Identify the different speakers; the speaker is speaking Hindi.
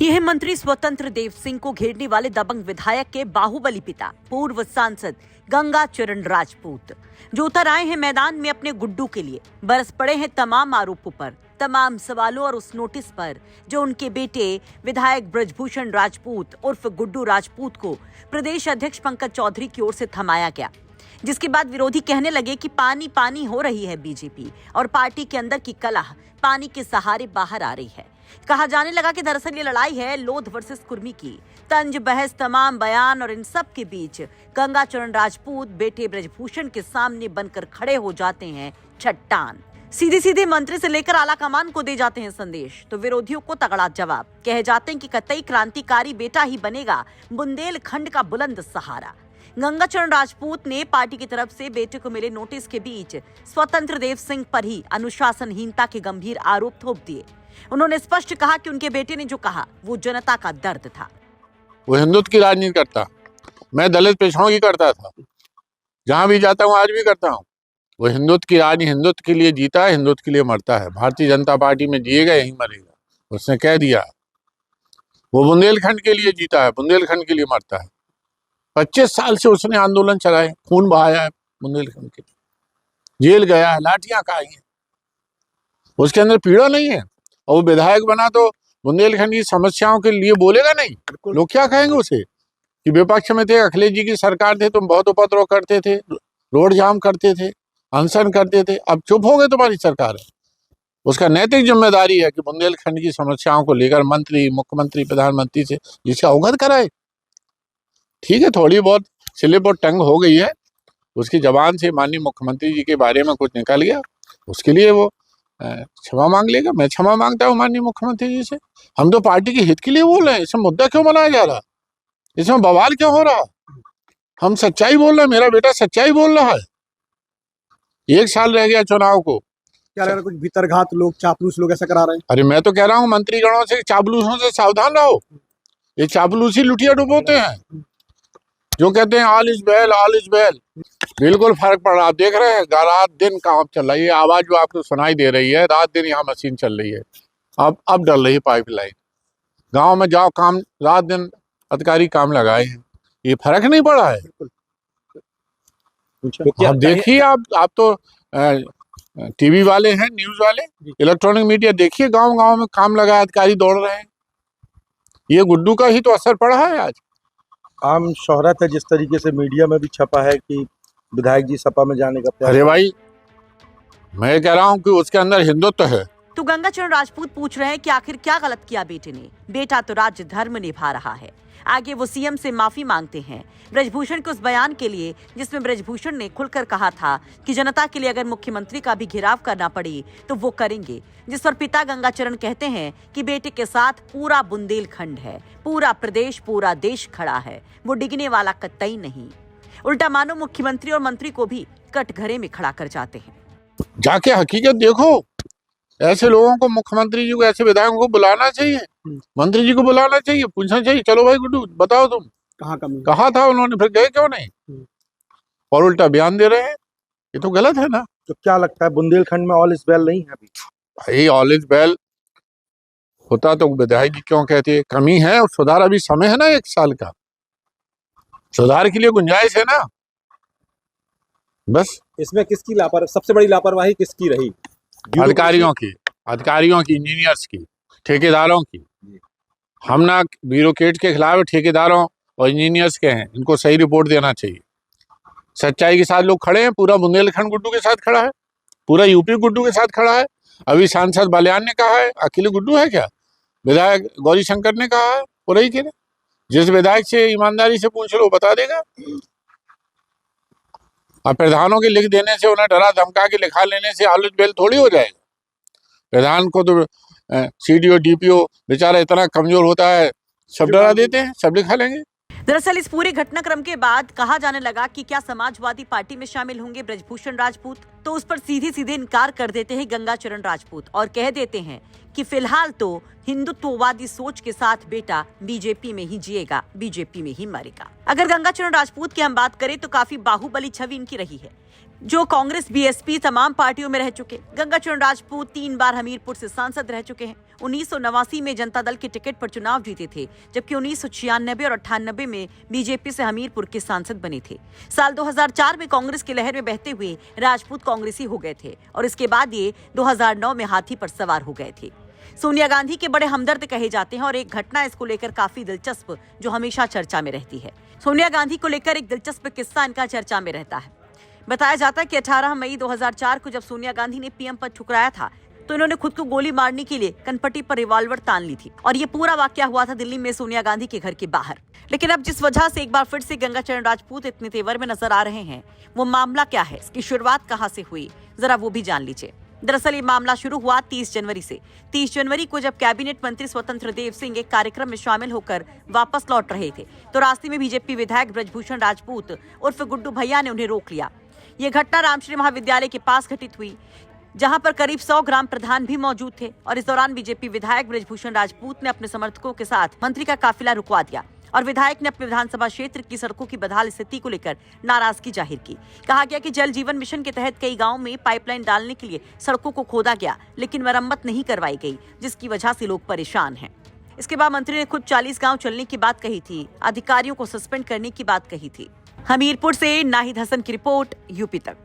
Speaker 1: यह मंत्री स्वतंत्र देव सिंह को घेरने वाले दबंग विधायक के बाहुबली पिता पूर्व सांसद गंगाचरण राजपूत जो उतर आए हैं मैदान में अपने गुड्डू के लिए। बरस पड़े हैं तमाम आरोपों पर, तमाम सवालों और उस नोटिस पर जो उनके बेटे विधायक ब्रजभूषण राजपूत उर्फ गुड्डू राजपूत को प्रदेश अध्यक्ष पंकज चौधरी की ओर से थमाया गया, जिसके बाद विरोधी कहने लगे कि पानी पानी हो रही है बीजेपी और पार्टी के अंदर की कलह पानी के सहारे बाहर आ रही है। कहा जाने लगा कि दरअसल ये लड़ाई है लोध वर्सेस कुर्मी की। तंज बहस, तमाम बयान और इन सब के बीच गंगाचरण राजपूत बेटे ब्रजभूषण के सामने बनकर खड़े हो जाते हैं चट्टान। सीधे सीधे मंत्री से लेकर आला कमान को दे जाते हैं संदेश, तो विरोधियों को तगड़ा जवाब। कहे जाते हैं कि कतई क्रांतिकारी बेटा ही बनेगा बुंदेलखंड का बुलंद सहारा। गंगाचरण राजपूत ने पार्टी की तरफ से बेटे को मिले नोटिस के बीच स्वतंत्र देव सिंह पर ही अनुशासनहीनता के गंभीर आरोप थोप दिए। उन्होंने स्पष्ट कहा कि उनके बेटे ने जो कहा वो जनता का दर्द था।
Speaker 2: वो हिंदुत्व की राजनीति करता, मैं दलित पिछड़ों की करता था, जहां भी जाता हूं आज भी करता हूं। वो हिंदुत्व की राजनीति, हिंदुत्व के लिए जीता है, हिंदुत्व के लिए मरता है। भारतीय जनता पार्टी में जिएगा यहीं मरेगा, उसने कह दिया। वो बुंदेलखंड के लिए जीता है, बुंदेलखंड के लिए मरता है। 25 साल से उसने आंदोलन चलाए, खून बहाया है बुंदेलखंड के लिए, जेल गया है, लाठियां खाई हैं, उसके अंदर पीड़ा नहीं है। और वो विधायक बना तो बुंदेलखंड की समस्याओं के लिए बोलेगा नहीं। लोग क्या कहेंगे उसे कि विपक्ष में थे, अखिलेश जी की सरकार थे, तुम बहुत उपद्रव करते थे, रोड जाम करते थे, अनशन करते थे, अब चुप हो गए, तुम्हारी सरकार है। उसका नैतिक जिम्मेदारी है कि बुंदेलखंड की समस्याओं को लेकर मंत्री, मुख्यमंत्री, प्रधानमंत्री से जिसे अवगत कराए। ठीक है, थोड़ी बहुत स्लिप और टंग हो गई है, उसकी जबान से माननीय मुख्यमंत्री जी के बारे में कुछ निकल गया, उसके लिए वो क्षमा मांग लेगा। मैं क्षमा मांगता हूँ माननीय मुख्यमंत्री जी से। हम तो पार्टी के हित के लिए बोल रहे हैं, इसमें मुद्दा क्यों बनाया जा रहा, इसमें बवाल क्यों हो रहा? हम सच्चाई बोल रहे हैं, मेरा बेटा सच्चाई बोल रहा है। 1 साल रह गया चुनाव को।
Speaker 3: क्या लग रहा है कुछ भीतरघात लोग, चापलूस लोग ऐसा करा रहे हैं?
Speaker 2: अरे मैं तो कह रहा हूँ मंत्रीगणों से, चापलूसों से सावधान रहो। ये चापलूसी लुटिया डुबोते हैं जो कहते हैं all is well, all is well. बिल्कुल फर्क पड़ रहा, आप देख रहे हैं रात दिन काम चल रही है। आवाज जो आपको सुनाई दे रही है, रात दिन यहाँ मशीन चल रही है। अब डल रही है पाइपलाइन। गांव में जाओ, काम रात दिन अधिकारी काम लगाए हैं, ये फर्क नहीं पड़ा है। अब देखिए, आप तो टीवी वाले हैं, न्यूज वाले, इलेक्ट्रॉनिक मीडिया, देखिए गांव गांव में काम लगा, अधिकारी दौड़ रहे हैं। ये गुड्डू का ही तो असर पड़ा है। आज
Speaker 3: आम शोहरत है, जिस तरीके से मीडिया में भी छपा है कि विधायक जी सपा में जाने का
Speaker 2: अरे भाई, मैं कह रहा हूँ कि उसके अंदर हिंदुत्व है।
Speaker 1: तो गंगाचरण राजपूत पूछ रहे हैं कि आखिर क्या गलत किया बेटे ने। बेटा तो राज्य धर्म निभा रहा है। आगे वो सीएम से माफी मांगते हैं ब्रजभूषण के उस बयान के लिए जिसमें ब्रजभूषण ने खुलकर कहा था कि जनता के लिए अगर मुख्यमंत्री का भी घेराव करना पड़े तो वो करेंगे। जिस पर पिता गंगाचरण कहते हैं कि बेटे के साथ पूरा बुंदेलखंड है, पूरा प्रदेश, पूरा देश खड़ा है, वो डिगने वाला कतई नहीं। उल्टा मानो मुख्यमंत्री और मंत्री को भी कटघरे में खड़ा कर जाते हैं।
Speaker 2: जाके हकीकत देखो, ऐसे लोगों को, मुख्यमंत्री जी को, ऐसे विधायकों को बुलाना चाहिए, मंत्री जी को बुलाना चाहिए, पूछना चाहिए, चलो भाई गुड्डू बताओ तुम कहाँ था, उन्होंने फिर गए क्यों नहीं, और उल्टा बयान दे रहे हैं। ये तो गलत है ना।
Speaker 3: तो क्या लगता है बुंदेलखंड में ऑल इज वेल नहीं है अभी?
Speaker 2: भाई ऑल इज वेल होता तो विधायक जी क्यों कहते? कमी है और सुधार, अभी समय है ना 1 साल का, सुधार के लिए गुंजाइश है ना। बस
Speaker 3: इसमें किसकी लापरवाही, सबसे बड़ी लापरवाही किसकी रही?
Speaker 2: अधिकारियों की, इंजीनियर्स की, ठेकेदारों की। हम ना ब्यूरोक्रेट के खिलाफ, ठेकेदारों और इंजीनियर्स के हैं। इनको सही रिपोर्ट देना चाहिए। सच्चाई के साथ लोग खड़े हैं। पूरा बुंदेलखंड गुड्डू के साथ खड़ा है, पूरा यूपी गुड्डू के साथ खड़ा है। अभी सांसद बलियान ने कहा है अकेले गुड्डू है क्या, विधायक गौरी शंकर ने कहा है, वो रही के जिस विधायक से ईमानदारी से पूछ लो बता देगा। अब प्रधानों के लिख देने से, उन्हें डरा धमका के लिखा लेने से ऑल इज वेल थोड़ी हो जाएगा। प्रधान को तो सीडीओ डीपीओ बेचारा इतना कमजोर होता है, सब डरा देते हैं, सब लिखा लेंगे।
Speaker 1: दरअसल इस पूरे घटनाक्रम के बाद कहा जाने लगा कि क्या समाजवादी पार्टी में शामिल होंगे ब्रजभूषण राजपूत, तो उस पर सीधे सीधे इनकार कर देते हैं गंगाचरण राजपूत और कह देते हैं कि फिलहाल तो हिंदुत्ववादी सोच के साथ बेटा बीजेपी में ही जिएगा, बीजेपी में ही मरेगा। अगर गंगाचरण राजपूत की हम बात करें तो काफी बाहुबली छवि इनकी रही है। जो कांग्रेस बीएसपी तमाम पार्टियों में रह चुके। गंगाचरण राजपूत 3 बार हमीरपुर से सांसद रह चुके हैं। 1989 में जनता दल के टिकट पर चुनाव जीते थे, जबकि 1996 और 98 में बीजेपी से हमीरपुर के सांसद बने थे। साल 2004 में कांग्रेस की लहर में बहते हुए राजपूत कांग्रेसी हो गए थे और इसके बाद ये 2009 में हाथी पर सवार हो गए थे। सोनिया गांधी के बड़े हमदर्द कहे जाते हैं और एक घटना इसको लेकर काफी दिलचस्प जो हमेशा चर्चा में रहती है। सोनिया गांधी को लेकर एक दिलचस्प किस्सा इनका चर्चा में रहता है। बताया जाता है कि 18 मई 2004 को जब सोनिया गांधी ने पीएम पद ठुकराया था तो इन्होंने खुद को गोली मारने के लिए कनपट्टी पर रिवॉल्वर तान ली थी और ये पूरा वाकया हुआ था दिल्ली में सोनिया गांधी के घर के बाहर। लेकिन अब जिस वजह से एक बार फिर से गंगाचरण राजपूत इतने तेवर में नजर आ रहे हैं, वो मामला क्या है, इसकी शुरुआत कहां से हुई, जरा वो भी जान लीजिए। दरअसल ये मामला शुरू हुआ 30 जनवरी से। 30 जनवरी को जब कैबिनेट मंत्री स्वतंत्र देव सिंह एक कार्यक्रम में शामिल होकर वापस लौट रहे थे तो रास्ते में बीजेपी विधायक ब्रजभूषण राजपूत उर्फ गुड्डू भैया ने उन्हें रोक लिया। ये घटना रामश्री महाविद्यालय के पास घटित हुई, जहां पर करीब 100 ग्राम प्रधान भी मौजूद थे और इस दौरान बीजेपी विधायक ब्रजभूषण राजपूत ने अपने समर्थकों के साथ मंत्री का काफिला रुकवा दिया और विधायक ने अपने विधानसभा क्षेत्र की सड़कों की बदहाल स्थिति को लेकर नाराजगी जाहिर की। कहा गया कि जल जीवन मिशन के तहत कई गांवों में पाइपलाइन डालने के लिए सड़कों को खोदा गया, लेकिन मरम्मत नहीं करवाई गई, जिसकी वजह से लोग परेशान हैं। इसके बाद मंत्री ने खुद 40 गांव चलने की बात कही थी, अधिकारियों को सस्पेंड करने की बात कही थी। हमीरपुर से नाहिद हसन की रिपोर्ट, यूपी तक।